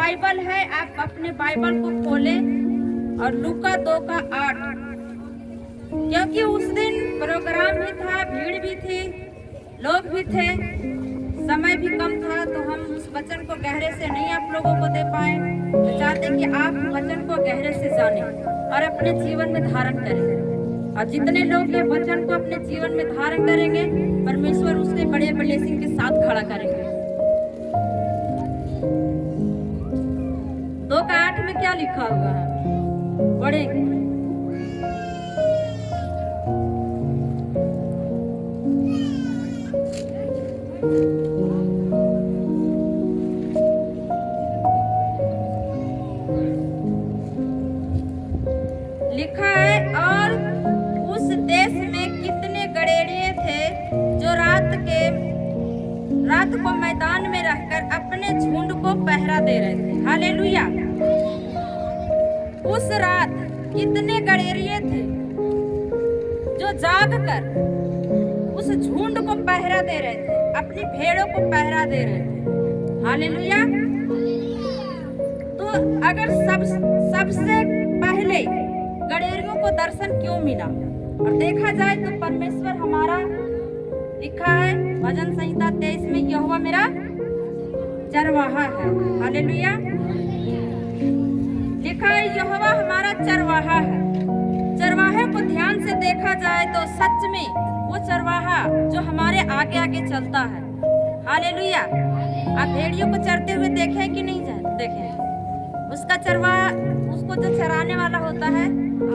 Bible है, आप अपने बाइबल को खोलें और लूका 2:8, क्योंकि उस दिन प्रोग्राम भी था, भीड़ भी थी, लोग भी थे, समय भी कम था, तो हम उस वचन को गहरे से नहीं आप लोगों को दे पाए। तो चाहते हैं कि आप वचन को गहरे से जानें और अपने जीवन में धारण करें। और जितने लोग ये वचन को अपने जीवन में धारण करेंगे, परमेश्वर उससे बड़े ब्लेसिंग के साथ खड़ा करेंगे। 2:8 में क्या लिखा हुआ है, पढ़ेंगे। लिखा है, और उस देश में कितने गड़ेड़िए थे जो रात को मैदान में रहकर अपने झुंड को पहरा दे रहे थे। हालेलुया। उस रात कितने गड़ेड़िए थे जो जाग कर उस झुंड को पहरा दे रहे थे, अपनी भेड़ों को पहरा दे रहे थे। हालेलुया। तो अगर सबसे पहले गड़ेरियों को दर्शन क्यों मिला, और देखा जाए तो परमेश्वर हमारा, लिखा है भजन संहिता 23 में, यहोवा मेरा चरवाहा है। हालेलुया। लिखा है यहोवा हमारा चरवाहा है। चरवाहे को ध्यान से देखा जाए तो सच में वो चरवाहा जो हमारे आगे आगे चलता है। हालेलुया। आप भेड़ियों को चरते हुए देखे कि नहीं देखे? उसका चरवाहा, उसको जो चराने वाला होता है,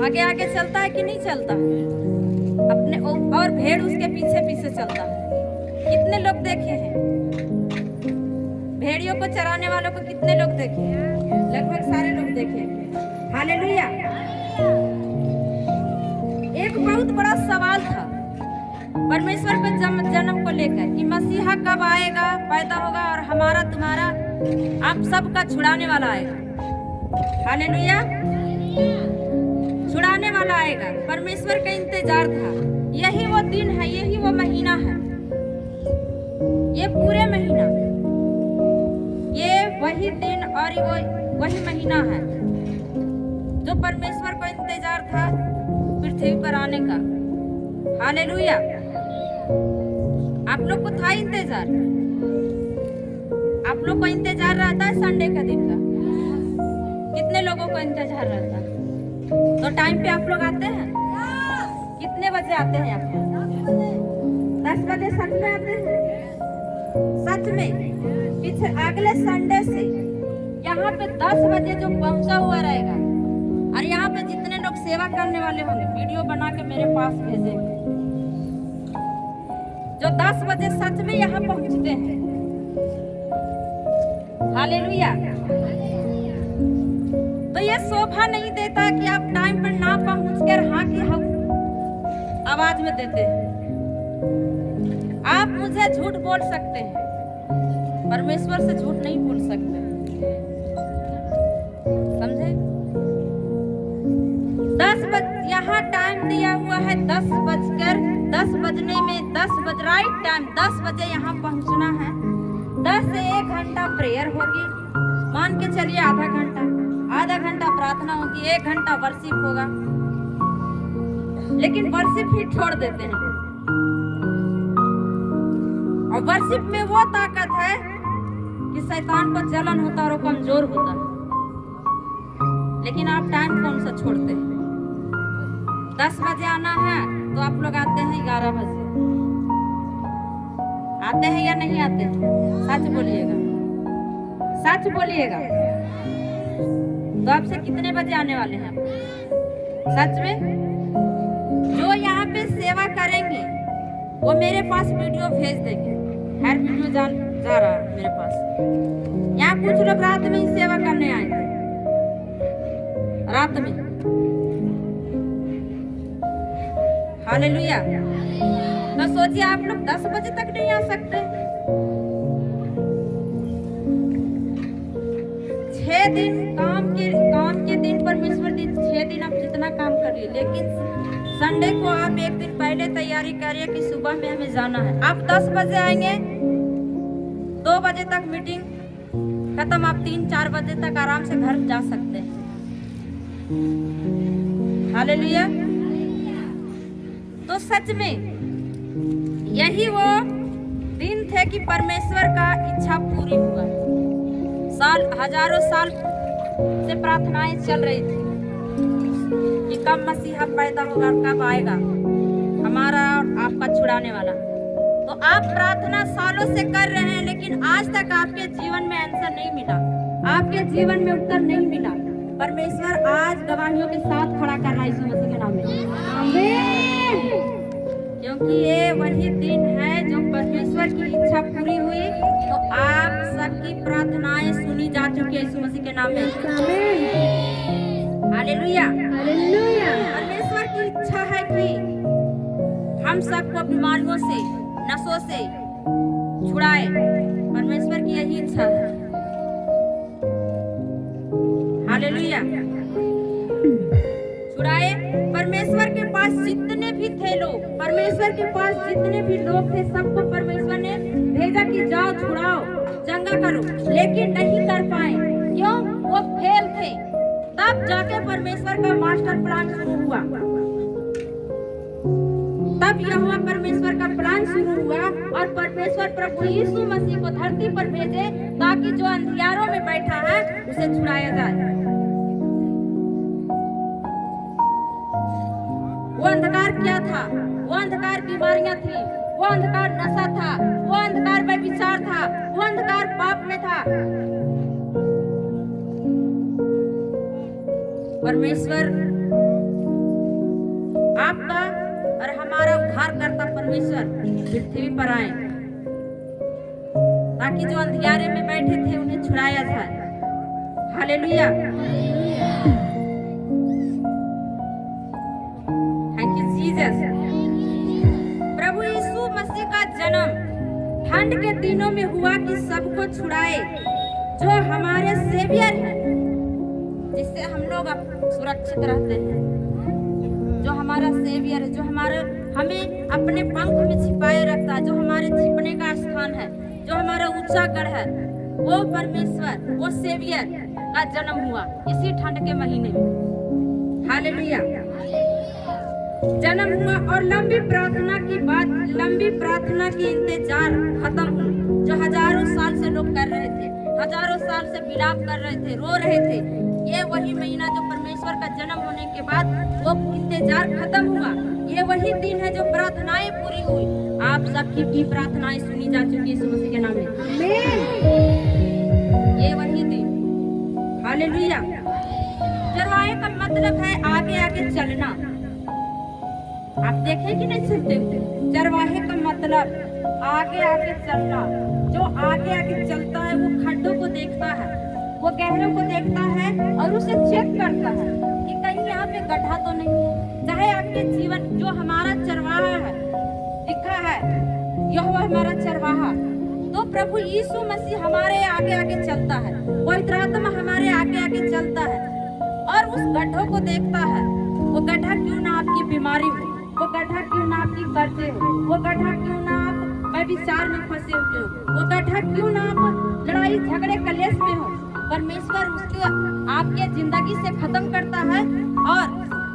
आगे आगे चलता है कि नहीं चलता? अपने और भेड़ उसके पीछे पीछे चलता है। कितने लोग देखे हैं भेड़ियों को चराने वालों को? कितने लोग देखे हैं? लगभग सारे लोग देखे हैं। हालेलुया। एक बहुत बड़ा सवाल था परमेश्वर के जन्म को लेकर कि मसीहा कब आएगा, पैदा होगा और हमारा तुम्हारा आप सबका छुड़ाने वाला आएगा। हालेलुया। छुड़ाने वाला आएगा। परमेश्वर का इंतजार था। यही वो दिन है, यही वो महीना है, ये पूरे महीना, ये वही दिन और वही महीना है जो परमेश्वर को इंतजार था पृथ्वी पर आने का। हालेलुया। आप लोग को था इंतजार? आप लोग को इंतजार रहता है संडे का दिन का? कितने लोगों को इंतजार रहता है? तो टाइम पे आप लोग आते हैं? कितने बजे आते हैं आप लोग? 10 बजे सच में आते हैं? सच में पीछे अगले संडे से यहाँ पे 10 बजे जो पहुंचा हुआ रहेगा, और यहाँ पे जितने लोग सेवा करने वाले होंगे वीडियो बना के मेरे पास भेजेंगे, जो 10 बजे सच में यहाँ पहुंचते हैं। हालेलुया। तो ये शोभा नहीं देता कि आप टाइम पर ना पहुंच कर हाँ की आवाज में देते हैं। आप मुझे झूठ बोल सकते हैं, परमेश्वर से झूठ नहीं बोल सकते। समझे? 10 बजे यहाँ टाइम दिया हुआ है, 10 बजने में 10 बज राइट टाइम 10 बजे यहाँ पहुंचना है। 10 से 1 घंटा प्रेयर होगी, मान के चलिए आधा घंटा प्रार्थना होगी, 1 घंटा वर्शिप होगा। लेकिन वर्शिप ही छोड़ देते हैं, और वर्शिप में वो ताकत है कि शैतान को जलन होता है और वो कमजोर होता है। लेकिन आप टाइम कौन सा छोड़ते हैं? 10 बजे आना है तो आप लोग आते हैं 11 बजे। आते हैं या नहीं आते हैं? सच बोलिएगा, सच बोलिएगा। तो आपसे कितने बजे आने वाले हैं आप? सच में जो यहाँ पे सेवा करेंगे वो मेरे पास वीडियो भेज देंगे। हर वीडियो जा रहा है मेरे पास। यहाँ कुछ लोग रात में ही सेवा करने आए थे, रात में। हालेलुया। तो सोचिए आप लोग 10 बजे तक नहीं आ सकते? 6 दिन काम के दिन परमेश्वर दी, 6 दिन आप जितना काम कर लिए, लेकिन संडे को आप एक दिन पहले तैयारी करिए कि सुबह में हमें जाना है। आप 10 बजे आएंगे, 2 बजे तक मीटिंग खत्म, आप 3-4 बजे तक आराम से घर जा सकते हैं। हालेलुया। तो सच में यही वो दिन थे कि परमेश्वर का इच्छा पूरी हुआ। हजारों साल से प्रार्थनाएं चल रही थी कि कब मसीहा पैदा होगा, कब आएगा हमारा और आपका छुड़ाने वाला। तो आप प्रार्थना सालों से कर रहे हैं, लेकिन आज तक आपके जीवन में आंसर नहीं मिला, आपके जीवन में उत्तर नहीं मिला। परमेश्वर आज गवाहियों के साथ खड़ा कर रहा है यीशु मसीह के नाम में, आमीन। क्योंकि ये वही दिन है जो परमेश्वर की इच्छा पूरी हुई। तो आप सबकी प्रार्थनाएं सुनी जा चुकी है यीशु मसीह के नाम में, आमीन। Hallelujah, hallelujah. परमेश्वर की इच्छा है कि हम सबको बीमारियों से, नसों से छुड़ाए। परमेश्वर की यही इच्छा है। हालेलुया, छुड़ाए। परमेश्वर के पास जितने भी थे लोग, परमेश्वर के पास जितने भी लोग थे, सबको परमेश्वर ने भेजा कि जाओ छुड़ाओ, चंगा करो, लेकिन नहीं कर पाए। क्यों? वो फेल थे। तब जाके परमेश्वर का मास्टर प्लान शुरू हुआ। तब यहोवा परमेश्वर का प्लान शुरू हुआ और परमेश्वर प्रभु यीशु मसीह को धरती पर भेजे ताकि जो अंधियारों में बैठा है उसे छुड़ाया जाए। वो अंधकार क्या था? वो अंधकार बीमारियां थी, वो अंधकार नशा था, वो अंधकार व्यभिचार था, वो अंधकार पाप में था। परमेश्वर आपका और हमारा उद्धारकर्ता परमेश्वर पृथ्वी पर आए ताकि जो अंधियारे में बैठे थे उन्हें छुड़ाया जाए। Hallelujah, thank you Jesus. प्रभु यीशु मसीह का जन्म ठंड के दिनों में हुआ कि सबको छुड़ाए, जो हमारे सेवियर हैं, जिससे हम लोग सुरक्षित रहते हैं। जो हमारा सेवियर है, जो हमें अपने पंख में छिपाए रखता है, जो हमारे छिपने का स्थान है, जो हमारा ऊंचा गढ़ है, वो परमेश्वर, वो सेवियर का जन्म हुआ इसी ठंड के महीने में। हालेलुया, जन्म हुआ और लंबी प्रार्थना की बात, लंबी प्रार्थना की इंतजार खत्म हुई जो हजारों साल से लोग कर रहे थे, हजारों साल से विलाप कर रहे थे, रो रहे थे। ये वही महीना जो परमेश्वर का जन्म होने के बाद वो इंतजार खत्म हुआ। ये वही दिन है जो प्रार्थनाएं पूरी हुई। आप सबकी भी प्रार्थनाएं सुनी जा चुकी है यीशु मसीह के नाम में, आमीन। ये वही दिन। हालेलुया। चरवाहे का मतलब है आगे आगे चलना। आप देखें कि नहीं सुनते? चरवाहे का मतलब आगे आगे चलना। जो आगे आगे चलता है वो खड्डों को देखता है, वो गहरों को देखता है और उसे चेक करता है कि कहीं यहाँ पे गड्ढा तो नहीं है। चाहे आपके जीवन, जो हमारा चरवाहा है, लिखा है यहोवा हमारा चरवाहा, तो प्रभु यीशु मसीह हमारे आगे आगे चलता है, पवित्र आत्मा हमारे आगे आगे चलता है और उस गड्ढों को देखता है। वो गड्ढा क्यों ना आपकी बीमारी हो, वो गड्ढा क्यों ना आपकी कर्जे हो, वो गड्ढा क्यों ना आप व्यभिचार में फंसे हुए हो, वो गड्ढा क्यों ना आप लड़ाई झगड़े कलेश में हो, परमेश्वर उसके आपके जिंदगी से खत्म करता है और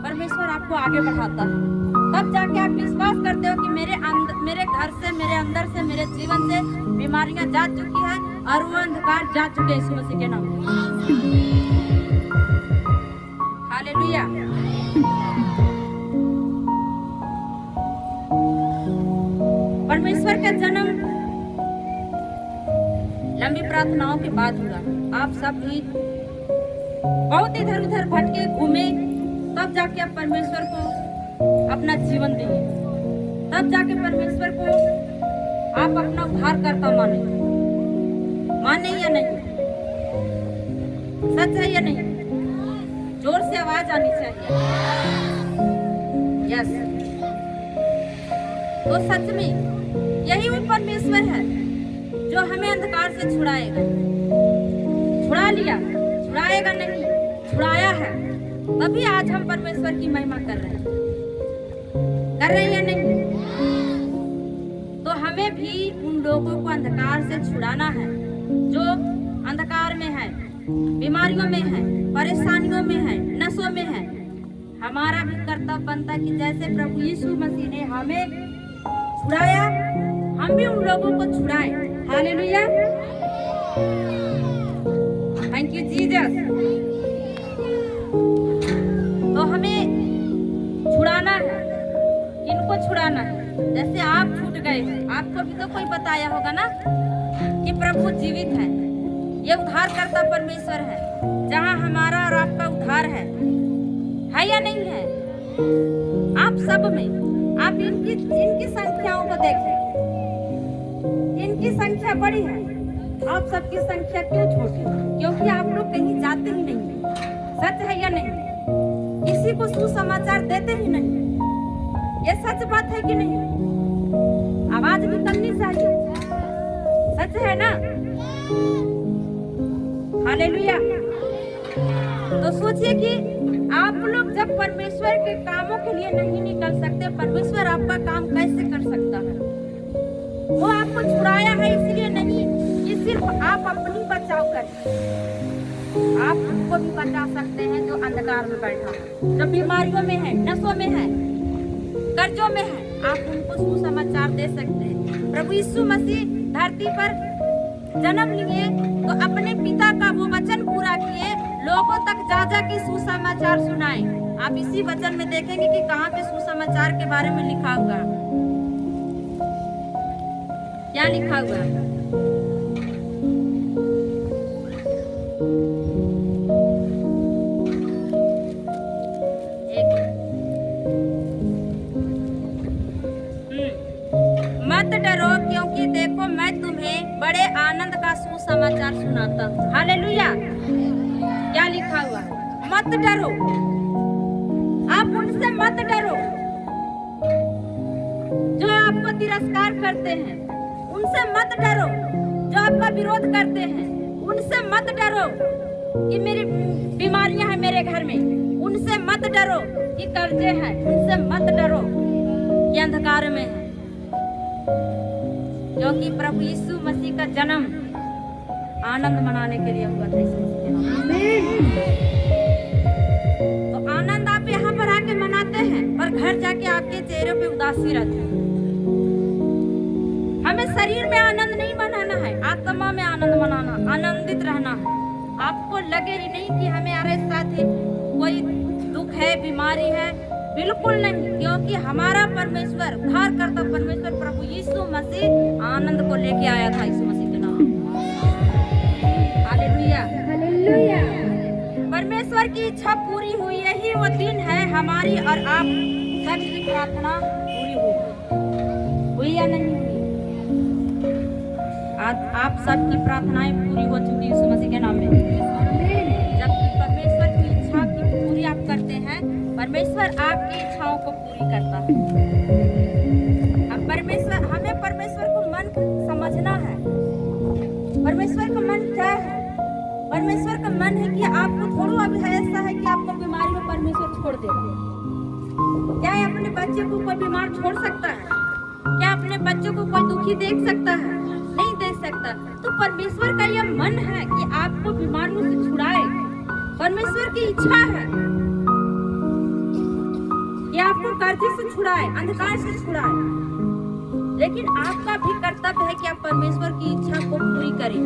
परमेश्वर आपको आगे बढ़ाता है। तब जाके आप विश्वास करते हो कि मेरे घर से, मेरे अंदर से, मेरे जीवन से बीमारियां जा चुकी है और वो अंधकार जा चुके हैं यीशु मसीह के नाम में। हालेलुया। परमेश्वर का जन्म लंबी प्रार्थनाओं के बाद हुआ। आप सब भी बहुत इधर उधर भटके घूमे, तब जाके आप परमेश्वर को अपना जीवन दिए, तब जाके परमेश्वर को आप अपना उद्धारकर्ता माने या नहीं? सच है या नहीं? जोर से आवाज आनी चाहिए। यस। तो सच में यही वो परमेश्वर है जो हमें अंधकार से छुड़ाएगा। छुड़ा लिया, छुड़ाएगा नहीं, छुड़ाया है। तभी आज हम परमेश्वर की महिमा कर रहे हैं या नहीं? तो हमें भी उन लोगों को अंधकार से छुड़ाना है जो अंधकार बीमारियों में है, परेशानियों में है, नशों में है, हमारा भी कर्तव्य बनता है कि जैसे प्रभु यीशु मसीह ने हमें छुड़ाया, हम भी उन लोगों को छुड़ाएं। Hallelujah, thank you Jesus. तो हमें छुड़ाना है, इनको छुड़ाना है। जैसे आप छूट गए, आपको भी तो कोई बताया होगा ना कि प्रभु जीवित है, ये उद्धार करता परमेश्वर है, जहाँ हमारा और आपका उद्धार है या नहीं है? आप सब में, आप इनकी संख्याओं को देखें, इनकी संख्या बड़ी है, आप सबकी संख्या क्यों छोटी? क्योंकि आप लोग कहीं जाते ही नहीं। सच है या नहीं? किसी को सुसमाचार देते ही नहीं। ये सच बात है कि नहीं? आवाज भी करनी चाहिए, सच है ना? हालेलुया। तो सोचिए कि आप लोग जब परमेश्वर के कामों के लिए नहीं निकल सकते, परमेश्वर आपका काम कैसे कर सकता है? वो आपको छुड़ाया है इसलिए नहीं कि सिर्फ आप अपनी बचाव करें, आप उनको भी बचा सकते हैं जो अंधकार में बैठा है, जो बीमारियों में है, नशों में है, कर्जों में है, आप उनको सुसमाचार दे सकते हैं। प्रभु यीशु मसीह धरती पर जन्म लिए तो अपने पिता का वो वचन पूरा किए, लोगों तक जा जा के सुसमाचार सुनाए। आप इसी वचन में देखेंगे कि कहाँ पे सुसमाचार के बारे में लिखा हुआ, क्या लिखा हुआ है? मत डरो, क्योंकि देखो मैं तुम्हें बड़े आनंद का सुसमाचार सुनाता हूँ। हालेलुया। क्या लिखा हुआ? मत डरो, आप उनसे मत डरो जो आपको तिरस्कार करते हैं, उनसे मत डरो जो आपका विरोध करते हैं, उनसे मत डरो कि मेरी बीमारियां हैं मेरे घर में, उनसे मत डरो कि कर्जे हैं, उनसे मत डरो कि अंधकार में है, क्योंकि प्रभु यीशु मसीह का जन्म आनंद मनाने के लिए हुआ था। तो आनंद आप यहाँ पर आके मनाते हैं, पर घर जाके आपके चेहरे पे उदासी रहती है। हमें शरीर में आनंद नहीं मनाना है, आत्मा में आनंद मनाना, आनंदित रहना है। आपको लगे ही नहीं कि हमें अरे साथ कोई दुख है, बीमारी है, बिल्कुल नहीं, क्योंकि हमारा परमेश्वर, उद्धार करता परमेश्वर प्रभु यीशु मसीह आनंद को लेके आया था यीशु मसीह के नाम। Hallelujah, hallelujah. परमेश्वर की इच्छा पूरी हुई, यही वो दिन है हमारी और आप सबकी प्रार्थना पूरी हुई या नहीं हुई? आप सबकी प्रार्थनाएं पूरी हो चुकी यीशु मसीह के नाम में। जब परमेश्वर की इच्छा की पूरी आप करते हैं, परमेश्वर आपकी इच्छाओं को पूरी करता है। अब हमें परमेश्वर को मन समझना है। परमेश्वर का मन क्या है? परमेश्वर का मन है कि आपको थोड़ा भी ऐसा है कि आपको बीमारी में परमेश्वर छोड़ देगा। क्या अपने बच्चे को कोई बीमार छोड़ सकता है? क्या अपने बच्चों को कोई दुखी देख सकता है? नहीं देख सकता। तो परमेश्वर का यह मन है कि आपको बीमारियों से छुड़ाए। परमेश्वर की इच्छा है कि आपको कर्जे से छुड़ाए, अंधकार से छुड़ाए। लेकिन आपका भी कर्तव्य है कि आप परमेश्वर की इच्छा को पूरी करें।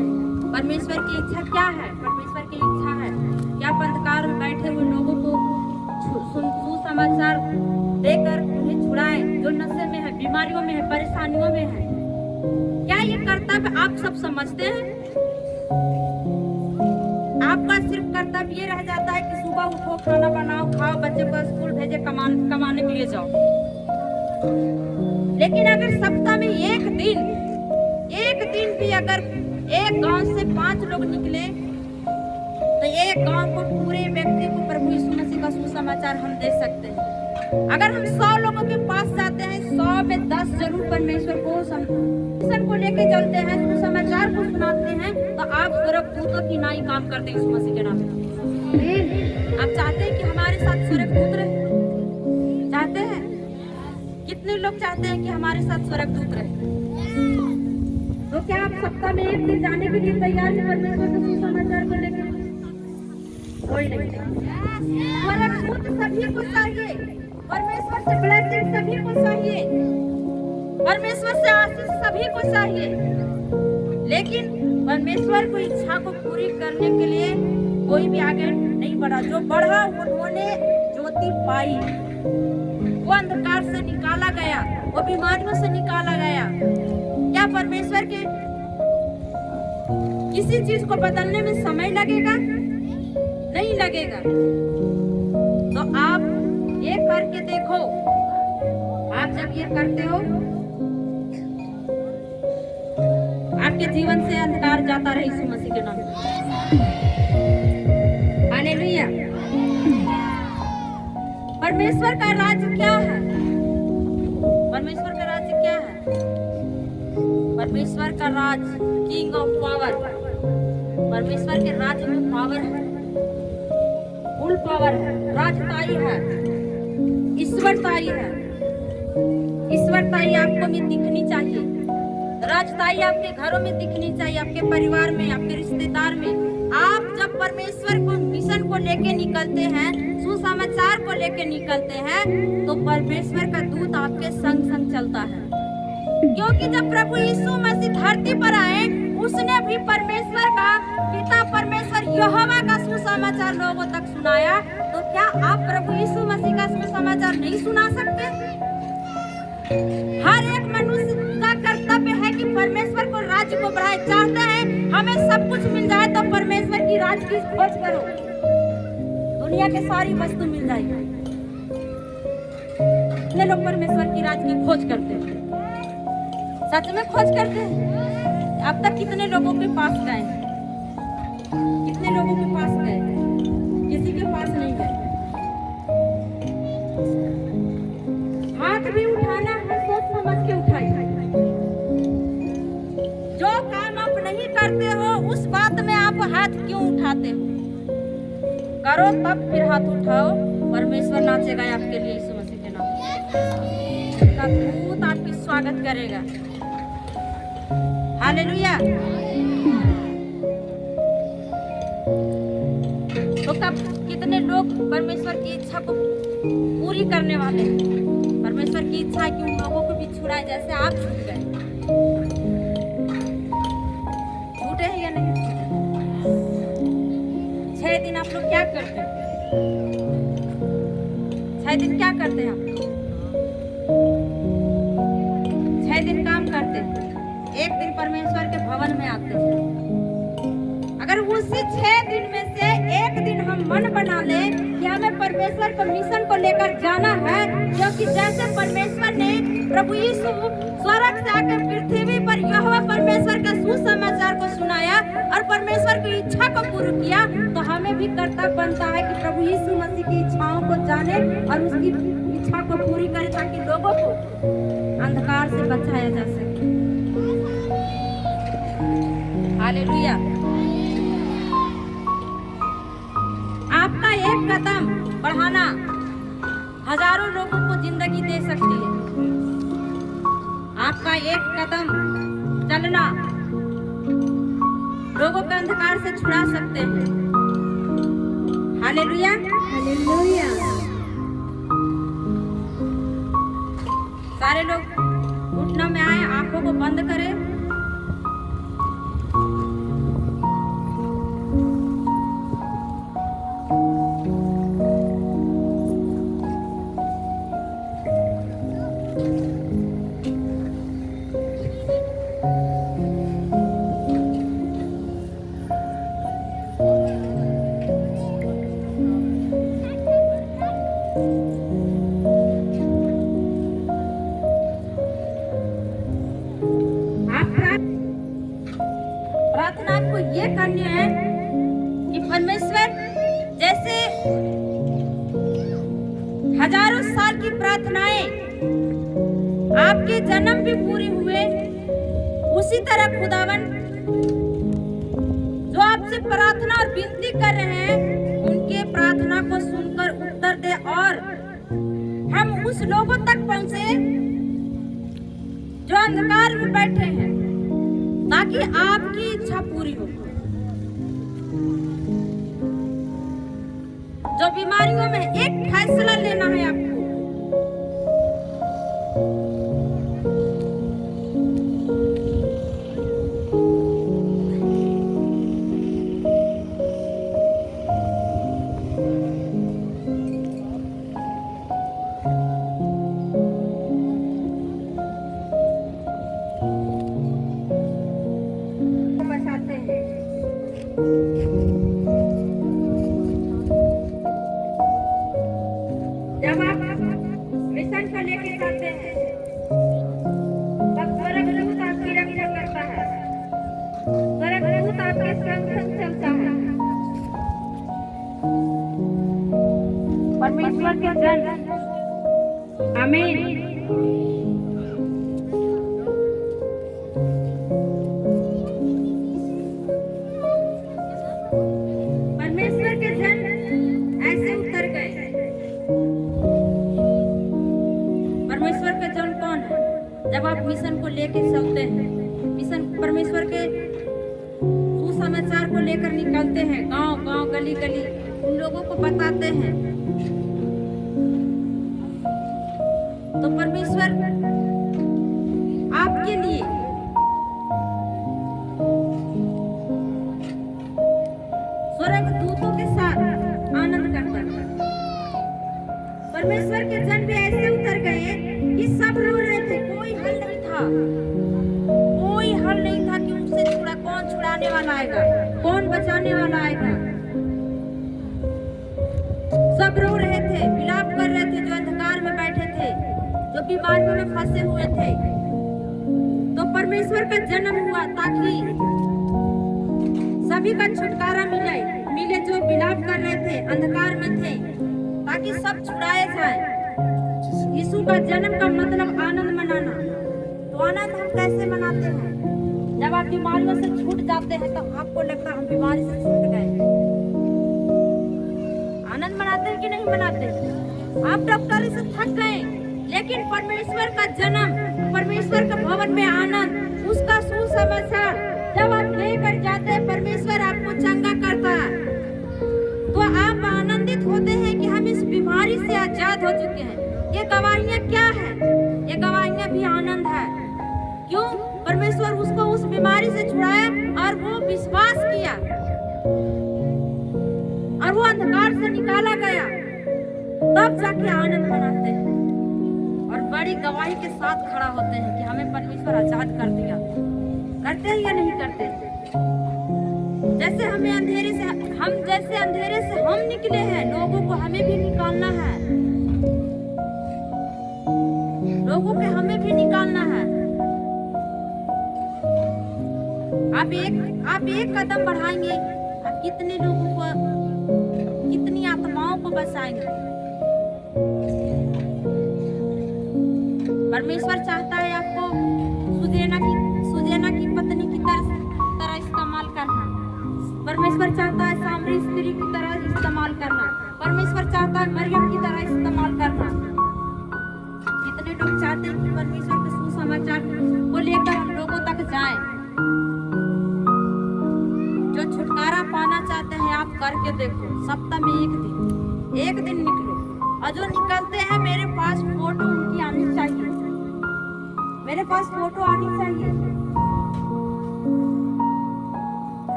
परमेश्वर की इच्छा क्या है? परमेश्वर की इच्छा है कि आप अंधकार में बैठे हुए लोगों को सुसमाचार देकर उन्हें छुड़ाए, जो नशे में है, बीमारियों में है, परेशानियों में है। क्या ये कर्तव्य आप सब समझते हैं? आपका सिर्फ कर्तव्य ये रह जाता है कि सुबह उठो, खाना बनाओ, खाओ, बच्चे को स्कूल भेजे, कमाने के लिए जाओ। लेकिन अगर सप्ताह में एक दिन भी अगर एक गांव से 5 लोग निकले तो एक गांव को, पूरे व्यक्ति को प्रभु यीशु मसीह का सुसमाचार हम दे सकते हैं। अगर हम 100 लोगों के पास जाते हैं, 100 में 10 जरूर परमेश्वर को मिशन को लेके चलते हैं, सुसमाचार को सुनाते हैं, तो आप स्वर्गदूतों की नाई काम करते हैं यीशु मसीह के नाम में। आप चाहते हैं कि हमारे साथ स्वर्गदूत रहे? चाहते हैं? कितने लोग चाहते हैं कि हमारे साथ स्वर्गदूत रहे? तो क्या आप सप्ताह में एक दिन जाने के लिए तैयार हैं परमेश्वर के सुसमाचार को लेकर? कोई नहीं। दूत सभी को चाहिए, परमेश्वर से ब्लेसिंग सभी को चाहिए, परमेश्वर से आशीष सभी को चाहिए, लेकिन परमेश्वर को इच्छा को पूरी करने के लिए कोई भी आगे नहीं बढ़ा। जो बढ़ा उन्होंने ज्योति पाई, वो अंधकार से निकाला गया, वो बीमारियों से निकाला गया। क्या परमेश्वर के किसी चीज को बदलने में समय लगेगा? नहीं लगेगा। तो आप ये करके देखो। आप जब ये करते हो, आपके जीवन से अंधकार जाता रहे यीशु मसीह के नाम में। हालेलुया। परमेश्वर का राज्य क्या है? परमेश्वर का राज्य क्या है? परमेश्वर का राज, किंग ऑफ पावर। परमेश्वर के राज्य में पावर है, फुल पावर है, राजताई है, ईश्वरताई है। ईश्वरताई आपको में दिखनी चाहिए, राजताई आपके घरों में दिखनी चाहिए, आपके परिवार में, आपके रिश्तेदार में। आप जब परमेश्वर को मिशन को लेके निकलते हैं, सुसमाचार को लेके निकलते हैं, तो परमेश्वर का दूत आपके संग संग चलता है। क्योंकि जब प्रभु यीशु मसीह धरती पर आए, उसने भी परमेश्वर का, पिता परमेश्वर यहोवा का सुसमाचार लोगों तक सुनाया। तो क्या आप प्रभु यीशु मसीह का सुसमाचार नहीं सुना सकते? हर एक मनुष्य का कर्तव्य है कि परमेश्वर को राज्य को बढ़ाए। चाहते हैं हमें सब कुछ मिल जाए, तो परमेश्वर की राज्य की खोज करो, दुनिया के सारी वस्तु मिल जाएगी। कितने लोग परमेश्वर की राज्य की खोज करते हैं? सच में खोज करते हैं? अब तक कितने लोगों के पास गए? कितने लोगों के पास गए? किसी के पास नहीं गए। हाथ भी उठाना है, सोच समझ के उठाइए। जो काम आप नहीं करते हो, उस बात में आप हाथ क्यों उठाते हो? करो तब फिर हाथ उठाओ। परमेश्वर नाचेगा आपके लिए यीशु मसीह के नाम में। दूत आपकी स्वागत करेगा। हालेलुया। तो कब कितने लोग परमेश्वर की इच्छा को पूरी करने वाले हैं? परमेश्वर की इच्छा है कि उन लोगों को भी छुड़ाए, जैसे आप छूट गए। छूटे हैं या नहीं छूटे? 6 दिन आप लोग क्या करते हैं? 6 दिन क्या करते हैं आप? 6 दिन काम करते हैं, 1 दिन परमेश्वर के भवन में आते हैं। अगर उसी 6 दिन में से 1 दिन हम मन बना ले कि हमें परमेश्वर के मिशन को लेकर जाना है, क्योंकि जैसे परमेश्वर ने प्रभु यीशु स्वर्ग से आकर पृथ्वी पर यहोवा परमेश्वर के सुसमाचार को सुनाया और परमेश्वर की इच्छा को पूरा किया, तो हमें भी कर्तव्य बनता है कि प्रभु यीशु मसीह की इच्छाओं को जाने और उसकी इच्छा को पूरी करें, ताकि लोगों को अंधकार से बचाया जा सके। हालेलुया। आपका एक कदम बढ़ाना हजारों लोगों को जिंदगी दे सकती है। आपका एक कदम चलना लोगों को अंधकार से छुड़ा सकते हैं। हालेलुया। हालेलुया। सारे लोग घुटनों में आए, आंखों को बंद करें। प्रार्थना आपको ये करनी है कि परमेश्वर जैसे हजारों साल की प्रार्थनाएं आपके जन्म भी पूरी हुए, उसी तरह खुदावन जो आपसे प्रार्थना और विनती कर रहे हैं, उनके प्रार्थना को सुनकर उत्तर दे और हम उस लोगों तक पहुंचे जो अंधकार में बैठे हैं, ताकि आपकी इच्छा पूरी हो। जो बीमारियों में एक फैसला लेना है आपको। बचाते हैं। जब आप मिशन को लेके चलते हैं तब स्वर्गदूत आपकी रक्षा करता है, स्वर्गदूत आपके संग संग चलता है। परमेश्वर के जन, आमीन। परमेश्वर के जन ऐसे उतर गए। परमेश्वर के जन कौन है? जब आप मिशन को लेकर चलते हैं, मिशन परमेश्वर के सुसमाचार को लेकर निकलते हैं, गांव गांव गली गली उन लोगों को बताते हैं, तो परमेश्वर आपके लिए स्वर्गदूतों के साथ आनंद करता है। परमेश्वर के जन भी ऐसे उतर गए कि सब रो रहे थे, कोई हल नहीं था, कोई हल नहीं था कि उनसे कौन छुड़ाने वाला आएगा, कौन बचाने वाला आएगा। सब रो रहे थे, विलाप कर रहे थे, जो अंधकार में बैठे थे, जो बीमारियों में फंसे हुए थे। तो परमेश्वर का जन्म हुआ ताकि सभी का छुटकारा मिले जो विलाप कर रहे थे, अंधकार में थे, ताकि सब छुड़ाए जाए। यीशु का जन्म का मतलब आनंद मनाना। तो आनंद हम कैसे मनाते हैं? जब आप बीमारियों से छूट जाते हैं तो आपको लगता है हम बीमारी से छूट गए। आनंद मनाते हैं कि नहीं मनाते? आप डॉक्टरी से थक गए, लेकिन परमेश्वर का जन्म, परमेश्वर का भवन में आनंद, उसका सुसमाचार जब आप लेकर जाते हैं, परमेश्वर आपको चंगा करता है, तो आप आनंदित होते हैं कि हम इस बीमारी से आजाद हो चुके हैं। ये गवाहियां क्या है? ये गवाहियां भी आनंद है। क्यों? परमेश्वर उसको उस बीमारी से छुड़ाया और वो विश्वास किया और वो अंधकार से निकाला गया, तब जाके आनंद मनाते हैं और बड़ी गवाही के साथ खड़ा होते हैं कि हमें परमेश्वर आजाद कर दिया। करते हैं या नहीं करते? जैसे हमें अंधेरे से हम निकले हैं, लोगों को हमें भी निकालना है, लोगों के हमें भी निकालना है। आप एक कदम बढ़ाएंगे, आप कितने लोगों को, कितनी आत्माओं को बचाएंगे। परमेश्वर चाहता है आपको सुजेना की पत्नी की तरह इस्तेमाल करना। परमेश्वर चाहता है सामरी स्त्री की तरह इस्तेमाल करना। परमेश्वर चाहता है मरियम की तरह इस्तेमाल करना। कितने लोग चाहते हैं कि परमेश्वर के सुसमाचार को लेकर हम लोगों तक जाएं। जो छुटकारा पाना चाहते हैं, आप करके देखो। सप्ताह में एक दिन निकलो, और जो निकलते हैं मेरे पास फोटो उनकी आनी चाहिए, मेरे पास फोटो आनी चाहिए।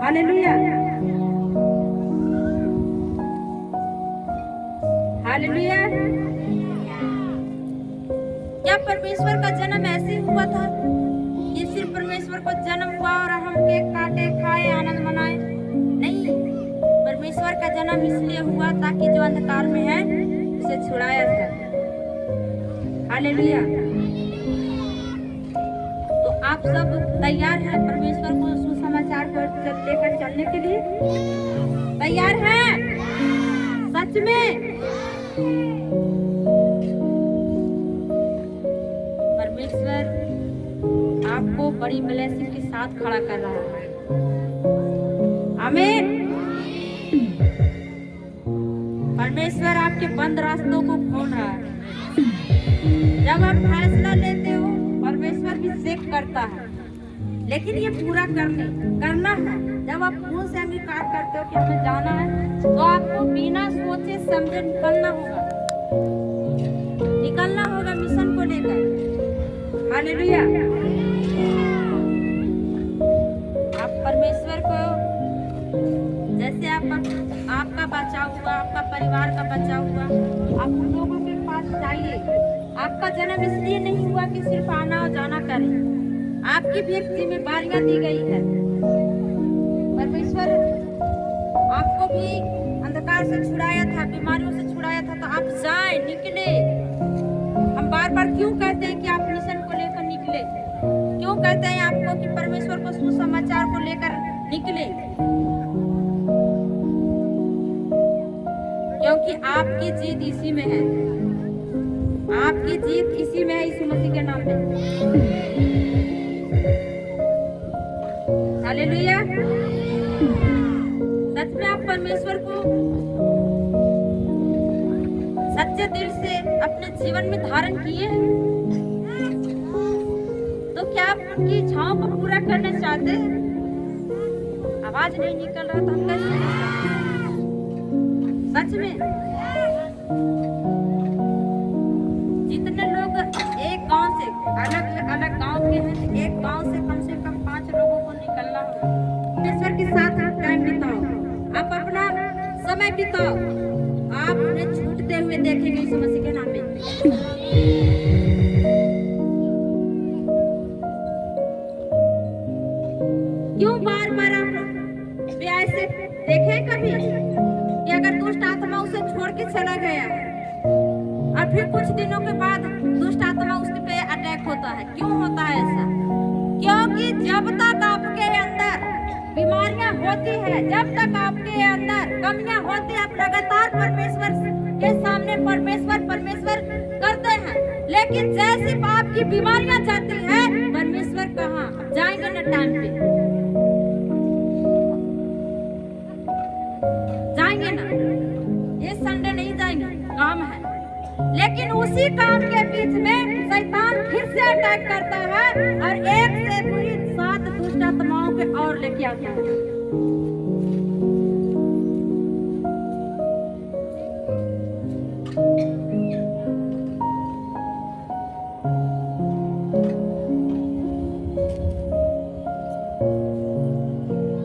Hallelujah, hallelujah. क्या परमेश्वर का जन्म ऐसे हुआ था कि सिर्फ परमेश्वर को जन्म हुआ और हम केक काटे, खाए, आनंद मनाए? नहीं, परमेश्वर का जन्म इसलिए हुआ ताकि जो अंधकार में है उसे छुड़ाया जाए। हालेलुया। तो आप सब तैयार हैं परमेश्वर को सुसमाचार को लेकर चलने के लिए? तैयार हैं? सच में? परमेश्वर आपको बड़ी ब्लेसिंग के साथ खड़ा कर रहा है। आमीन। परमेश्वर आपके बंद रास्तों को खोल रहा है। जब आप फैसला लेते हो, परमेश्वर भी चेक करता है लेकिन ये पूरा करना है। जब आप मुंह से अंगीकार करते हो कि हमें जाना है, तो आपको बिना सोचे समझे निकलना होगा मिशन को लेकर। हालेलुया। आप परमेश्वर को, जैसे आपका बचाव हुआ, आपका परिवार का बचाव हुआ, आप उन लोगों के पास जाइए। आपका जन्म इसलिए नहीं हुआ कि सिर्फ आना और जाना करें। आपकी भी एक जिम्मेदारियां दी गई है। परमेश्वर आपको भी अंधकार से छुड़ाया था, बीमारियों से छुड़ाया था, तो आप जाए, निकले। हम बार बार क्यों कहते हैं कि आप मिशन को लेकर निकले? क्यों कहते हैं आपको कि परमेश्वर को सुसमाचार को लेकर निकले? क्योंकि आपकी जीत इसी में है। आपकी जीत इसी में है, यीशु मसीह के नाम में। हालेलुया। सच में आप परमेश्वर को सच्चे दिल से अपने जीवन में धारण किए हैं, तो क्या आप उनकी इच्छाओं को पूरा करना चाहते हैं? आवाज नहीं निकल रहा, तो हम कैसे? सच में जितने लोग एक गांव से अलग अलग गांव के हैं, एक गांव से कम 5 लोगों को निकलना होगा। परमेश्वर के साथ आप टाइम बिताओ, आप अपना समय बिताओ, आप उन्हें छूटते हुए देखेंगे यीशु मसीह के नाम में। क्यों बार बार आप ऐसे देखें कभी कि अगर दुष्ट आत्मा उसे छोड़ के चला गया और फिर कुछ दिनों के बाद दुष्ट आत्मा उसके पे अटैक होता है? क्यों होता है ऐसा? क्योंकि जब तक आपके अंदर बीमारियां होती है, जब तक आपके अंदर कमियां होती है, आप लगातार परमेश्वर के सामने परमेश्वर करते हैं। लेकिन जैसे आपकी बीमारियां जाती है, परमेश्वर कहाँ जाएंगे ना? टाइम पे जाएंगे ना? ये संडे नहीं जाएंगे, काम है। लेकिन उसी काम के बीच में शैतान फिर से अटैक करता है और 1 से पूरी 7 दुष्ट आत्माओं के और लेके आता है।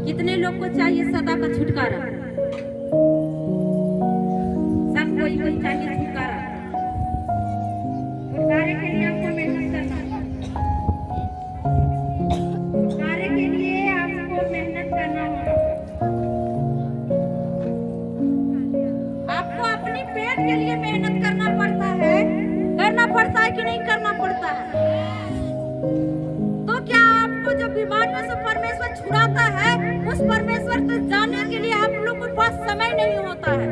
कितने लोग को चाहिए सदा का छुटकारा? सब कोई चाहिए छुटकारा। छुटकारे के लिए आपको मेहनत करना होगा। छुटकारे के लिए आपको मेहनत करना होगा। आपको अपनी पेट के लिए मेहनत करना पड़ता है कि नहीं करना पड़ता है? तो क्या आपको जो बीमारियों से परमेश्वर छुड़ाता है, उस परमेश्वर तक जाने के लिए आप लोगों के पास समय नहीं होता है?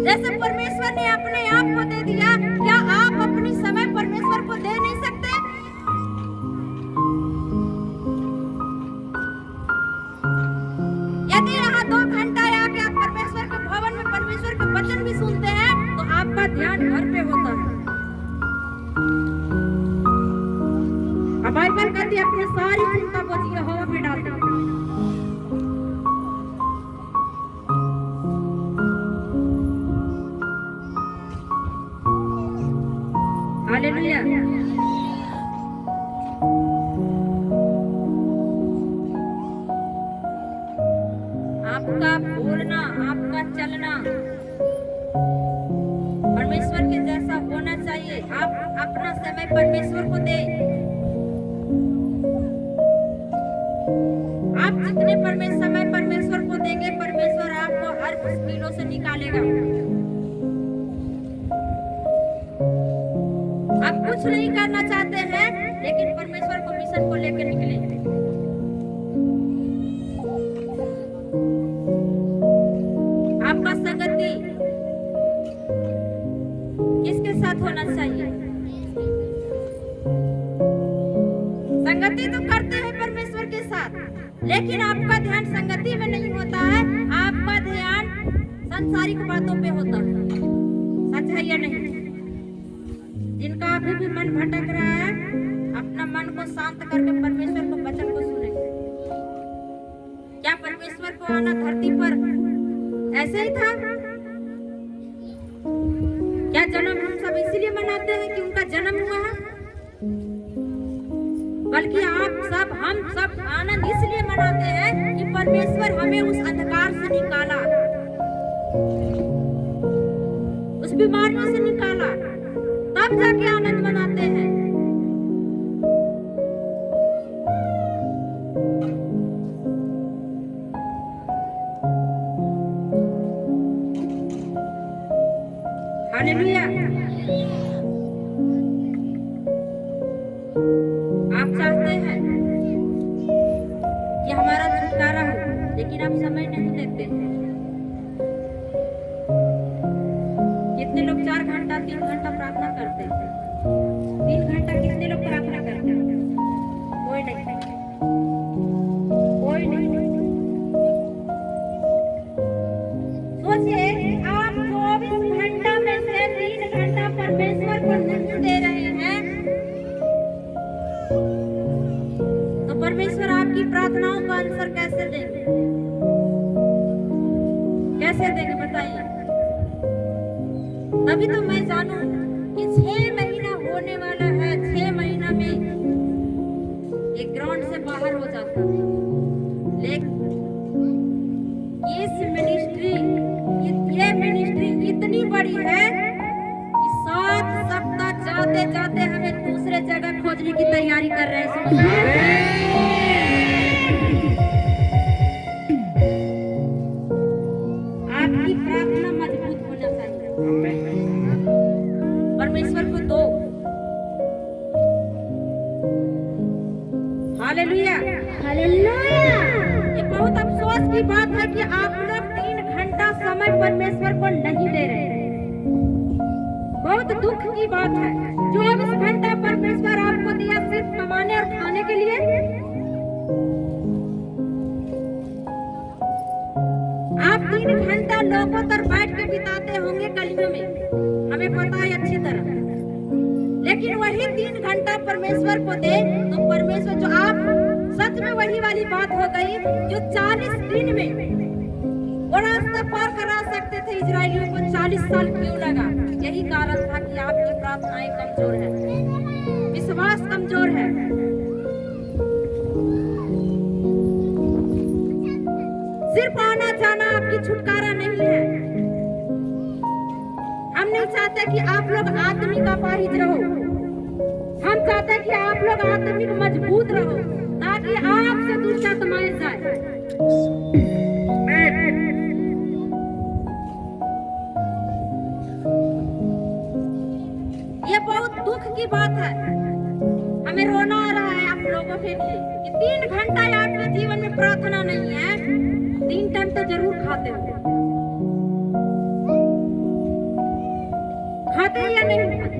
जैसे परमेश्वर ने अपने आप को दे दिया, क्या आप अपनी समय परमेश्वर को दे नहीं सकते? यदि यहाँ 2 घंटा आके आप परमेश्वर के भवन में परमेश्वर के वचन भी सुनते हैं, तो आपका ध्यान घर पे होता है। बाइबल कहती है अपनी सारी चिंता को यहोवा पे डाल दो। हालेलुया। आपका बोलना, आपका चलना परमेश्वर के जैसा होना चाहिए। आप अपना समय परमेश्वर को दें। आप जितने समय परमेश्वर को देंगे, परमेश्वर आपको हर मुश्किलों से निकालेगा। आप कुछ नहीं करना चाहते हैं, लेकिन परमेश्वर को मिशन को लेकर निकले। आपका संगति किसके साथ होना चाहिए? संगति तो करते हैं परमेश्वर के साथ, लेकिन आपका ध्यान संगति में नहीं होता है, आपका ध्यान सांसारिक बातों पे होता है। सच है या नहीं? जिनका अभी भी मन भटक रहा है, अपना मन को शांत करके परमेश्वर को वचन को सुनेंगे। क्या परमेश्वर को आना धरती पर ऐसे ही था? क्या जन्म हम सब इसीलिए मनाते हैं कि उनका जन्म हुआ है? बल्कि आप सब हम सब आनंद इसलिए मनाते हैं कि परमेश्वर हमें उस अंधकार से निकाला, उस बीमारियों से निकाला, तब जाके आनंद मनाते हैं। हालेलुया। आप चाहते हैं कि हमारा छुटकारा हो, लेकिन आप समय नहीं देते हैं। कितने लोग 4 घंटा 3 घंटा प्रार्थना करते हैं? 3 घंटा कितने लोग प्रार्थना करते हैं? कोई नहीं, कोई नहीं। सोचिए, आप 24 घंटा में से 3 घंटा परमेश्वर को नहीं दे रहे हैं, तो परमेश्वर आपकी प्रार्थनाओं का आंसर कैसे देंगे? कैसे देंगे बताइए? तभी तो मैं जानूं कि 6 महीना होने वाला है, 6 महीना में एक ग्राउंड से बाहर हो जाता है। लेकिन इस मिनिस्ट्री, ये मिनिस्ट्री इतनी बड़ी है कि 7 सप्ताह जाते जाते हमें दूसरे जगह खोजने की तैयारी कर रहे हैं। आपकी प्रार्थना मजबूत होना चाहिए। परमेश्वर को दो। Hallelujah, hallelujah. ये बहुत अफसोस की बात है कि आप लोग 3 घंटा समय परमेश्वर को नहीं दे रहे हैं। बहुत दुख की बात है। 24 घंटा परमेश्वर आपको दिया सिर्फ कमाने और खाने के लिए। आप 3 घंटा लोगों तर बैठ के बिताते होंगे गलियों में, हमें पता है अच्छी तरह। लेकिन वही 3 घंटा परमेश्वर को दे तो परमेश्वर, जो आप सच में वही वाली बात हो गई जो 40 दिन में वो रास्ता पार करा सकते थे इजरायलियों को 40 साल क्यों लगा? यही कारण था कि आपकी प्रार्थनाएं कमजोर है, विश्वास कमजोर है। सिर्फ आना जाना आपकी छुटकारा नहीं है। हम नहीं चाहते कि आप लोग आत्मिक अपाहिज रहो। हम चाहते हैं कि आप लोग आत्मिक मजबूत रहो, ताकि आपसे दुष्ट आत्माएं जाए। ये बहुत दुख की बात है। हमें रोना आ रहा है आप लोगों के लिए कि 3 घंटा आपके जीवन में प्रार्थना नहीं है। 3 टाइम तो जरूर खाते हो, खाते या नहीं खाते?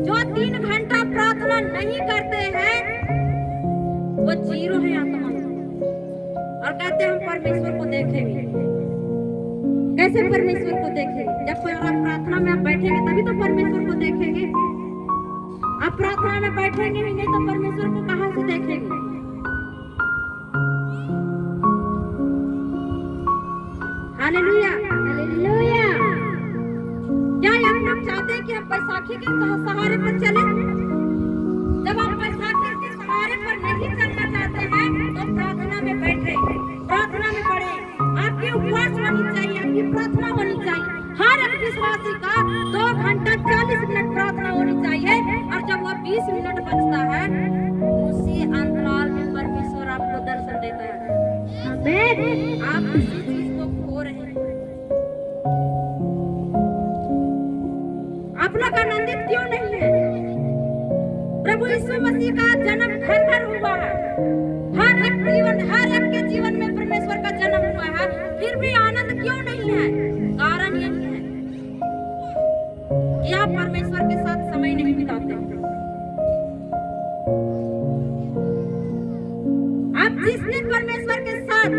जो 3 घंटा प्रार्थना नहीं करते हैं वो 0 है आत्मा में, और कहते हैं हम परमेश्वर को देखेंगे। कैसे परमेश्वर को देखेंगे? जब आप प्रार्थना में आप बैठेंगे तभी तो परमेश्वर को देखेंगे। आप प्रार्थना में बैठेंगे ही नहीं तो परमेश्वर को कहां से देखेंगे? Hallelujah, hallelujah. क्या हम लोग चाहते हैं कि हम बैसाखी के सहारे पर चले? जब आप बैसाखी के सहारे पर नहीं चलना चाहते हैं तो प्रार्थना में बैठे, प्रार्थना में पढ़े। आपकी उपवास होनी चाहिए, आपकी प्रार्थना होनी चाहिए। हर एक विश्वासी का 2 घंटा 40 मिनट प्रार्थना होनी चाहिए। और जब वो 20 मिनट बचता है, उसी अंतराल में परमेश्वर आपको दर्शन देता है। आमीन। आप किसी चीज को खो रहे हैं। आप लोग आनंदित क्यों नहीं है? प्रभु यीशु मसीह का जन्म घर घर हुआ है। हर एक के जीवन में परमेश्वर का जन्म हुआ है, फिर भी आनंद क्यों नहीं है? कारण यही है कि आप परमेश्वर के साथ समय नहीं बिताते। आप जिस दिन परमेश्वर के साथ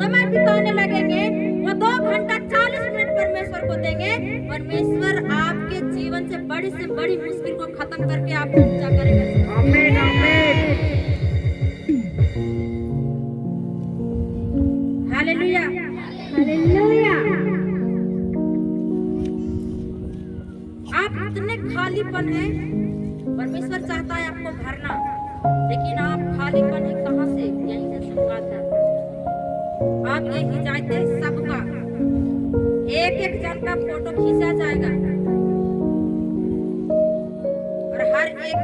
समय बिताने लगेंगे, वो 2 घंटा 40 मिनट परमेश्वर को देंगे, परमेश्वर आपके जीवन से बड़ी मुश्किल को खत्म करके आपको पूजा करेगा। आमीन। आप इतने खालीपन है, परमेश्वर चाहता है आपको भरना, लेकिन आप खालीपन है कहाँ से? यहीं से शुरुआत है। आप यही चाहते हैं सबका एक एक जन का फोटो खींचा जाएगा और हर एक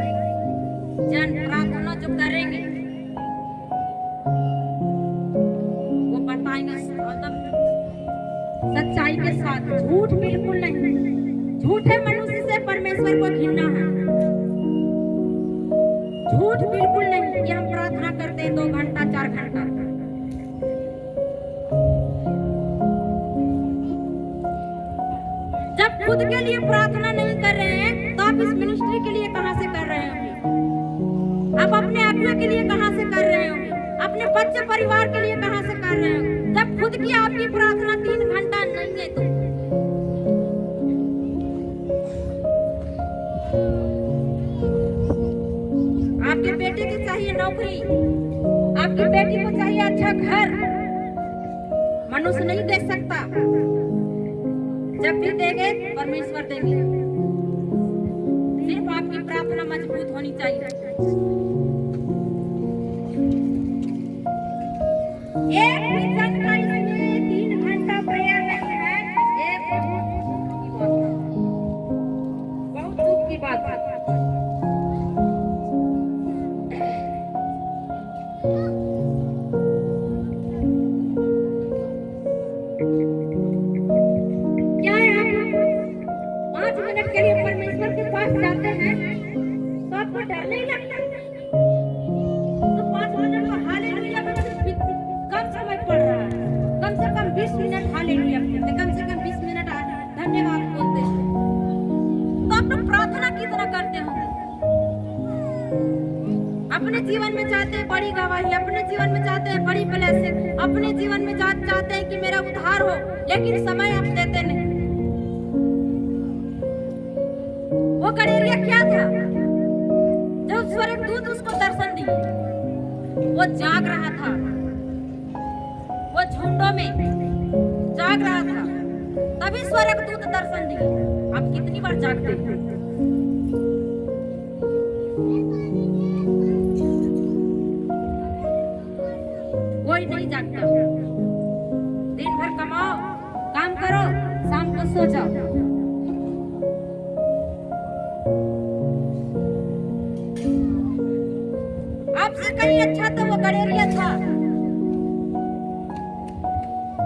जन प्रार्थना जो करेंगे वो बताएंगे मतलब सच्चाई के साथ, झूठ बिल्कुल नहीं। झूठे मनुष्य से परमेश्वर को घिनना है, झूठ बिल्कुल नहीं कि हम प्रार्थना करते हैं 2 घंटा 4 घंटा। जब खुद के लिए प्रार्थना नहीं कर रहे हैं तो आप इस मिनिस्ट्री के लिए कहां से कर रहे होंगे? आप अपने आत्मा के लिए कहां से कर रहे होंगे? अपने बच्चे परिवार के लिए कहां से कर रहे होंगे? जब खुद की आपकी प्रार्थना 3 घंटा नहीं है तो आपके बेटे को चाहिए नौकरी, आपकी बेटी को चाहिए अच्छा घर, मनुष्य नहीं दे सकता। जब भी देंगे परमेश्वर देंगे, सिर्फ आपकी प्रार्थना मजबूत होनी चाहिए। एक भी जन का इसमें 3 घंटा प्रेयर नहीं है, ये बहुत दुख की बात है। क्या है आप 5 मिनट के लिए परमेश्वर के पास जाते हैं तो आपको डर नहीं लगता? तो 5 मिनट का हालेलुया में कम समय पड़ रहा है, कम से कम 20 मिनट हालेलुया बोलते, कम से कम 20 मिनट धन्यवाद बोलते हैं। तो आप लोग प्रार्थना कितना करते होंगे? अपने जीवन में चाहते हैं बड़ी गवाही, अपने जीवन में चाहते हैं बड़ी ब्लेसिंग, अपने जीवन में चाहते हैं कि मेरा उद्धार हो, लेकिन समय आप देते नहीं। वो गड़ेरिया क्या था? जब स्वर्गदूत उसको दर्शन दिए, वो जाग रहा था, वो झुंडों में जाग रहा था, तभी स्वर्गदूत दर्शन दिए। आप कितनी बार जागते हैं? कोई नहीं जागता। दिन भर कमाओ, काम करो, शाम को सो जाओ। आपसे कहीं अच्छा तो वो गड़ेरिया था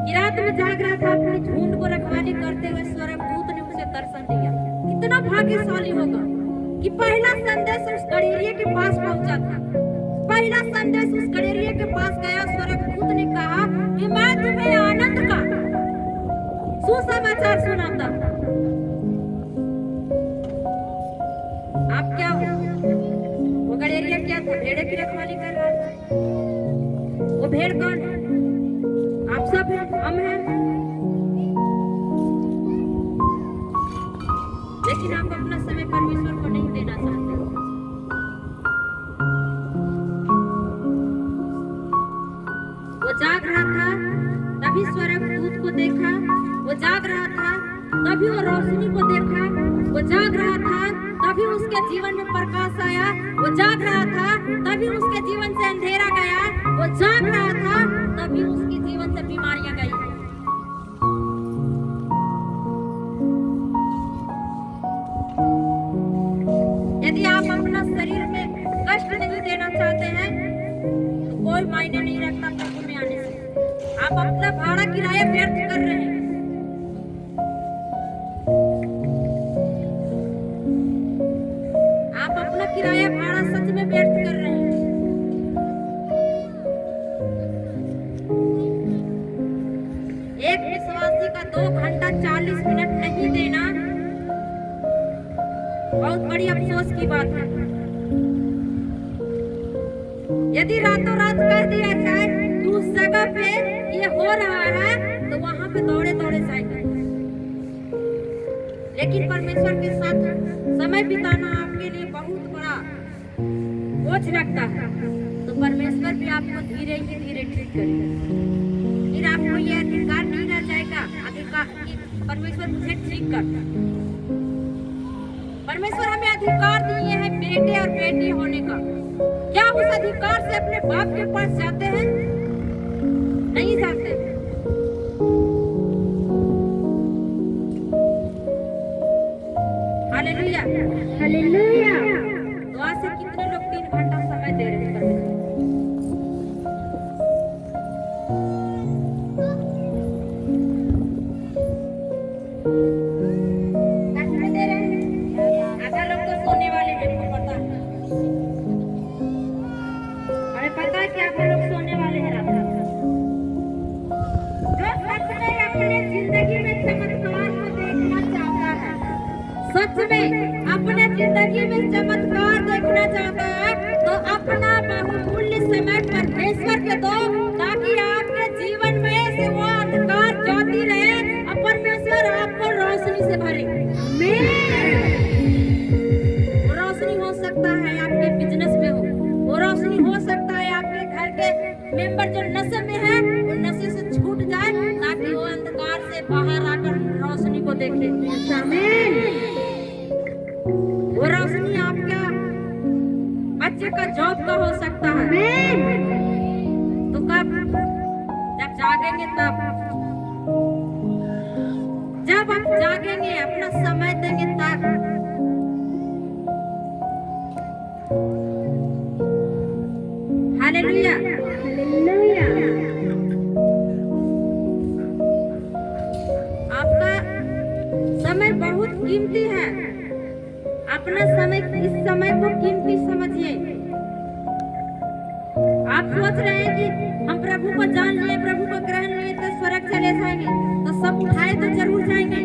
कि रात में जाग रहा था, अपने झुंड को रखवाली करते हुए स्वर्गदूत ने उसे दर्शन दिया। कितना भाग्यशाली होगा कि पहला संदेश उस गड़ेरिया के पास पहुंचा था। पहला संदेश उस गड़ेरिया के पास गया, स्वर्गदूत ने कहा कि मैं तुम्हें आनंद का सुसमाचार सुनाता हूं। आप क्या हो? वो गड़ेरिया क्या था? भेड़े की रखवाली कर रहा था। वो भेड़ कौन है? आप सब हैं, हम हैं। लेकिन आप अपना समय परमेश्वर को नहीं देना चाहते। वो जाग रहा था, तभी स्वर्गदूत को देखा। वो जाग रहा था, तभी वो रोशनी को देखा। वो जाग रहा था, तभी उसके जीवन में प्रकाश आया। वो जाग रहा था, तभी उसके जीवन से अंधेरा गया। वो जाग रहा था, तभी उसके जीवन से बीमारियां गई। यदि आप अपना शरीर में कष्ट नहीं देना चाहते हैं तो कोई मायने नहीं रखता प्रभु में आने से। आप अपना भाड़ा किराया व्यर्थ कर रहे हैं। आप अपना किराया भाड़ा सच में व्यर्थ कर रहे हैं। एक विश्वासी का 2 घंटा 40 मिनट नहीं देना बहुत बड़ी अफसोस की बात है। यदि रातों रात कर दिया जाए कि उस जगह पे ये हो रहा है तो वहां पे दौड़े दौड़े जाएंगे। लेकिन परमेश्वर के साथ समय बिताना आपके लिए बहुत बड़ा बोझ लगता है, तो परमेश्वर भी आपको धीरे ही धीरे ठीक करेगा। फिर आपको ये अधिकार नहीं रह जाएगा अधिकार कि परमेश्वर मुझे ठीक करता। परमेश्वर हमें अधिकार दिए हैं बेटे और बेटी होने का। क्या उस अधिकार से अपने बाप के पास जाते हैं? नहीं जाते। Hallelujah, hallelujah. दुआ से कितने लोग 3 घंटा समय दे रहे हैं परमेश्वर? दे रहे हैं। आधा लोग तो सोने वाले हैं, हमको पता है। हमें पता है कि आधा लोग सोने वाले हैं रात रात। जो सच में अपने जिंदगी में चमत्कार को देखना चाहता है, सच में अपने जिंदगी में चमत्कार देखना चाहता है, तो अपना बहुमूल्य समय परमेश्वर के दो, ताकि आपके जीवन में से वो अंधकार जाती रहे और परमेश्वर आपको रोशनी से भरे। वो रोशनी हो सकता है आपके बिजनेस में हो, वो रोशनी हो सकता है आपके घर के मेंबर जो नशे में है, वो नशे से छूट जाए, ताकि वो अंधकार से बाहर आकर रोशनी को देखे। वो रोशनी आपका बच्चे का जॉब का हो सकता है। तो कब? जब जागेंगे तब। जब आप जागेंगे, अपना समय देंगे तब। Hallelujah, hallelujah. आपका समय बहुत कीमती है। अपना समय, इस समय को कीमती समझिए। आप सोच रहे हैं कि हम प्रभु को जान लिए, प्रभु को ग्रहण लिए तो स्वर्ग चले जाएंगे, तो सब उठाए तो जरूर जाएंगे,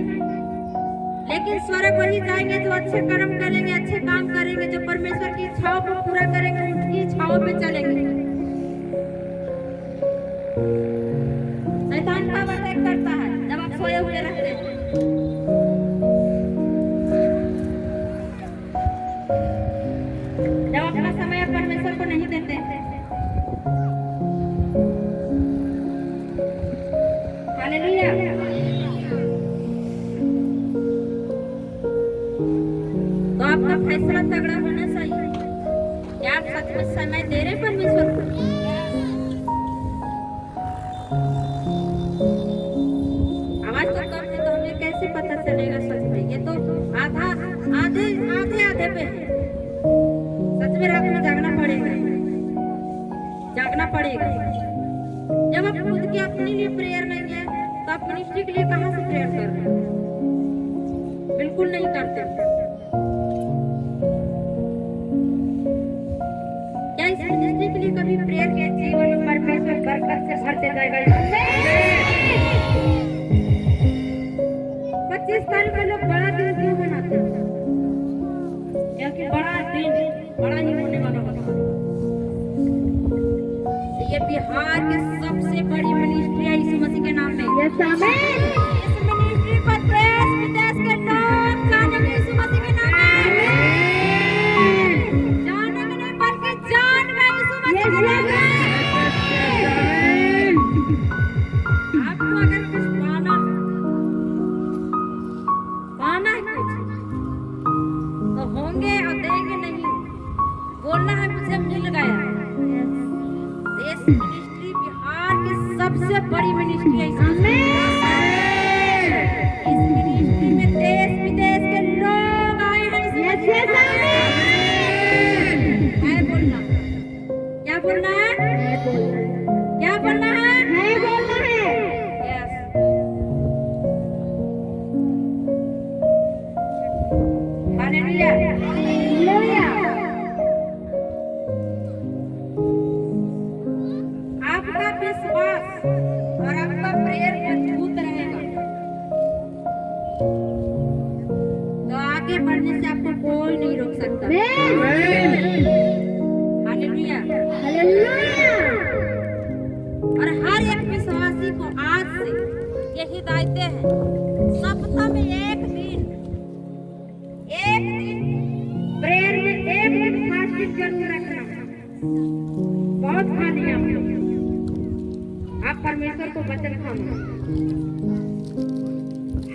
लेकिन स्वर्ग वही जाएंगे जो अच्छे कर्म करेंगे, अच्छे काम करेंगे, जो परमेश्वर की इच्छाओं को पूरा करेंगे, उसकी इच्छाओं पे चलेंगे। शैतान का अटैक करता है जब आप सोए हुए रहते हैं। जब अपना समय परमेश्वर को नहीं देते हैं। हालेलुया। तो आपका फैसला तगड़ा होना चाहिए। क्या आप सच में समय दे रहे परमेश्वर को? आवाज तो कम है, तो हमें कैसे पता चलेगा सच में? ये तो आधे पे है। सच में रात में जागना पड़ेगा, जागना पड़ेगा। जब आप खुद की अपने लिए प्रेयर नहीं है, तो आप मिनिस्ट्री के लिए कहां से प्रेयर कर रहे हैं? बिल्कुल नहीं करते। क्या इस मिनिस्ट्री के लिए कभी प्रेयर किया? जीवन में परमेश्वर बरकत से भरते जाएगा। 25 तारीख को लोग बड़ा दिन क्यों मनाते हैं? क्योंकि बड़ा दिन बड़ा ही होने वाला होता है। ये बिहार की सबसे बड़ी मिनिस्ट्री है यीशु मसीह के नाम में। इस मिनिस्ट्री पर देश विदेश के लोग जानेंगे यीशु मसीह के नाम में। जानेंगे नहीं बल्कि जान गए यीशु मसीह के नाम में। आपको अगर कुछ पाना है कुछ, तो होंगे और देंगे नहीं। बोलना है मुझे मिल गया। इस मिनिस्ट्री बिहार की सबसे बड़ी मिनिस्ट्री है। इस मिनिस्ट्री में देश विदेश के लोग आए हैं। है बोलना, क्या बोलना है? क्या बोलना है? बोलना है। यस। Hallelujah, hallelujah. आपका विश्वास और आपका प्रेयर मजबूत रहेगा, तो आगे बढ़ने से आपको कोई नहीं रोक सकता। Hallelujah, hallelujah. और हर एक विश्वासी को आज से ये हिदायतें हैं। सप्ताह में एक दिन प्रेयर में, एक दिन फास्टिंग जरूर रखना। बहुत खा लिया आप परमेश्वर को वचन खाना।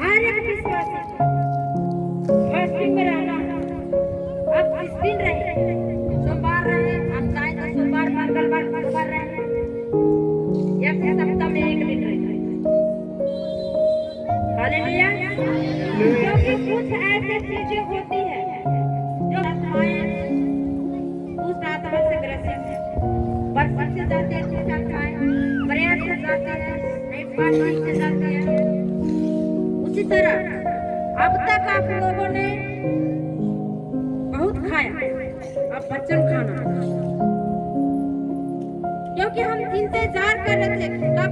हर एक विश्वासी को फास्टिंग में रहना। लगाते हैं, नहीं फास्टिंग से जाते हैं। उसी तरह अब तक आप लोगों ने बहुत खाया, अब बचन खाना, क्योंकि हम इंतजार कर रहे थे कब,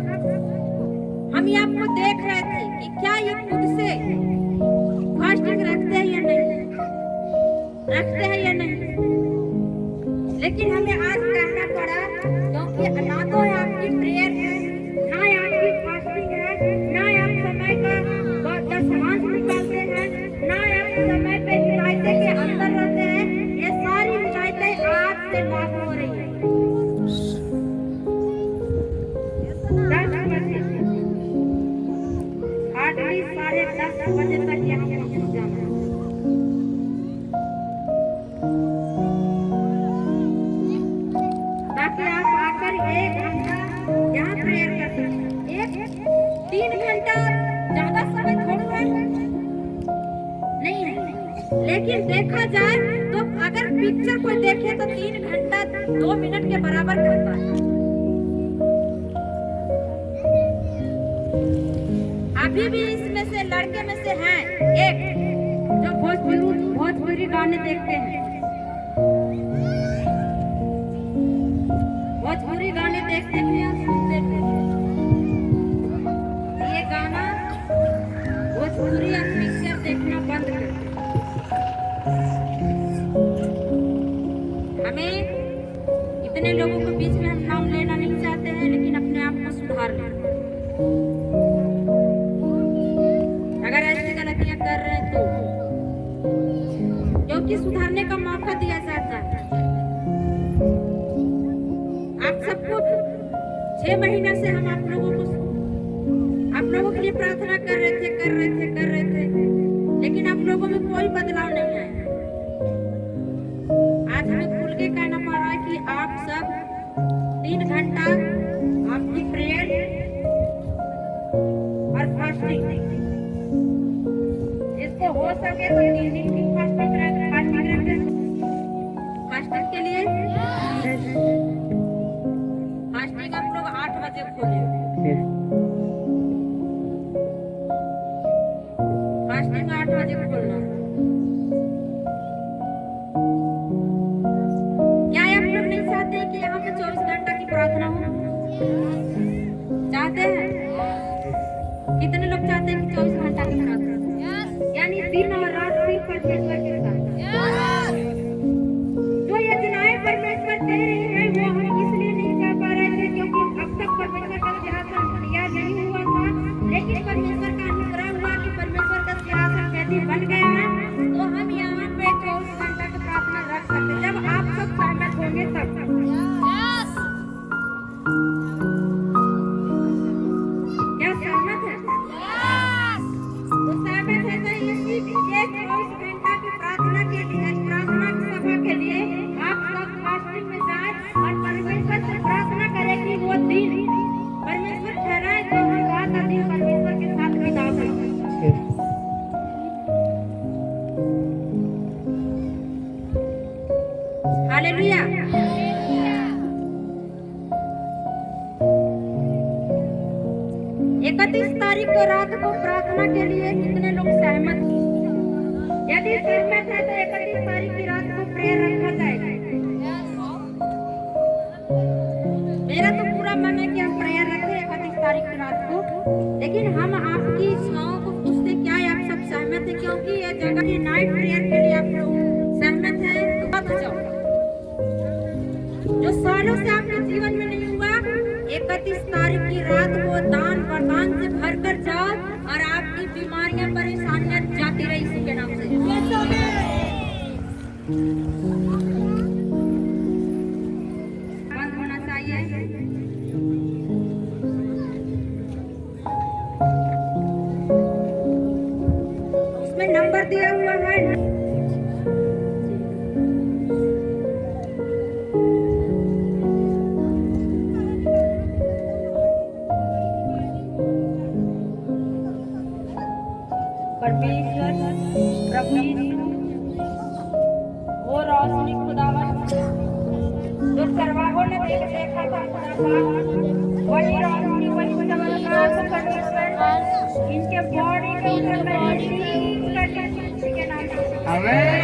हम आपको देख रहे थे कि क्या ये खुद से फास्टिंग रखते हैं या नहीं, रखते हैं या नहीं। लेकिन हमें आज कहना पड़ा, क्योंकि ना तो आपकी प्रेयर है, ना आपकी फास्टिंग है, ना आप समय का दशमांश निकालते हैं, ना आप समय पे हिदायतें के अंदर रहते हैं। ये सारी हिदायतें आज से लागू हो रही है। 10 बजे हार्डली 10:30 बजे तक यहाँ पहुँच जाना है। ताकि आप आकर 1 घंटा यहाँ प्रेयर कर सकें। 3 घंटा ज्यादा समय थोड़ा है नहीं है, लेकिन देखा जाए तो अगर पिक्चर कोई देखे तो 3 घंटा 2 मिनट के बराबर करता है। अभी भी इसमें से लड़के में से हैं एक जो भोजपुरी गाने देखते हैं, भोजपुरी गाने देखते हैं, सुनते हैं। ये गाना भोजपुरी और पिक्चर देखना बंद कर। हमें इतने लोगों के बीच में हम नाम लेना नहीं चाहते हैं, लेकिन अपने आप को सुधार लेना। अगर ऐसी गलतियां कर रहे हैं तो, क्योंकि सुधारने का मौका दिया जाता है। आप सबको 6 महीने से हम आप लोगों के लिए प्रार्थना कर रहे थे, लेकिन आप लोगों में कोई बदलाव नहीं आया। आज हमें खुल के कहना पड़ रहा है कि आप सब 3 घंटा आपकी प्रेयर और फास्टिंग, इसको हो सके तो 3 दिन की फास्टिंग के लिए फास्टिंग आप लोग 8 बजे खोले। फास्टिंग 8 बजे खोलना। क्या आप लोग नहीं चाहते कि यहाँ पे 24 घंटा की प्रार्थना हो? चाहते हैं? कितने लोग चाहते हैं कि 24 घंटा की प्रार्थना, यानी दिन और रात सिर्फ परमेश्वर के साथ? जो योजनाएं परमेश्वर दे रहे हैं वो हम इसलिए नहीं कर पा रहे थे क्योंकि अब तक परमेश्वर का सिंहासन तैयार नहीं हुआ था, लेकिन परमेश्वर का अनुग्रह हुआ कि परमेश्वर का सिंहासन यदि बन गया है तो हम यहाँ पे 24 घंटा की प्रार्थना रख सकते हैं। जब आप सब सहमत होंगे तब। क्या सहमत है? तो सहमत है तो इसी 24 घंटा की प्रार्थना के लिए, प्रार्थना सभा के लिए आप सब फास्टिंग में जाए और परमेश्वर से प्रार्थना करें कि वो दिन परमेश्वर ठहराए तो हम रात का दिन परमेश्वर के साथ बिता सकें। हालेलुया। 31 तारीख को रात को प्रार्थना के लिए कितने लोग सहमत हैं? यदि सहमत है तो 31 तारीख की रात को प्रेयर रखा जाएगा। मेरा तो पूरा मन है कि हम प्रेयर रखें 31 तारीख की रात को, लेकिन हम आपकी इच्छाओं को पूछते क्या आप सब सहमत है? क्योंकि ये जगह की नाइट प्रेयर के लिए आप लोग सहमत हैं तो मत जाओ। जो सालों से आपके जीवन में नहीं हुआ, 31 तारीख की रात को दान वरदान से भर कर जाओ और आपकी बीमारियां परेशानियां जाती रही इसी के नाम से। बंद होना चाहिए। उसमें नंबर दिया हुआ है। परमेश्वर प्रभु यीशु वो रोशनी खुदावन जो चरवाहों ने देखा था खुदा पाक वही रोशनी वही चमत्कार को परमेश्वर इनके बॉडी के ऊपर मैं रिलीज करती हूँ, के नाम से। आमेन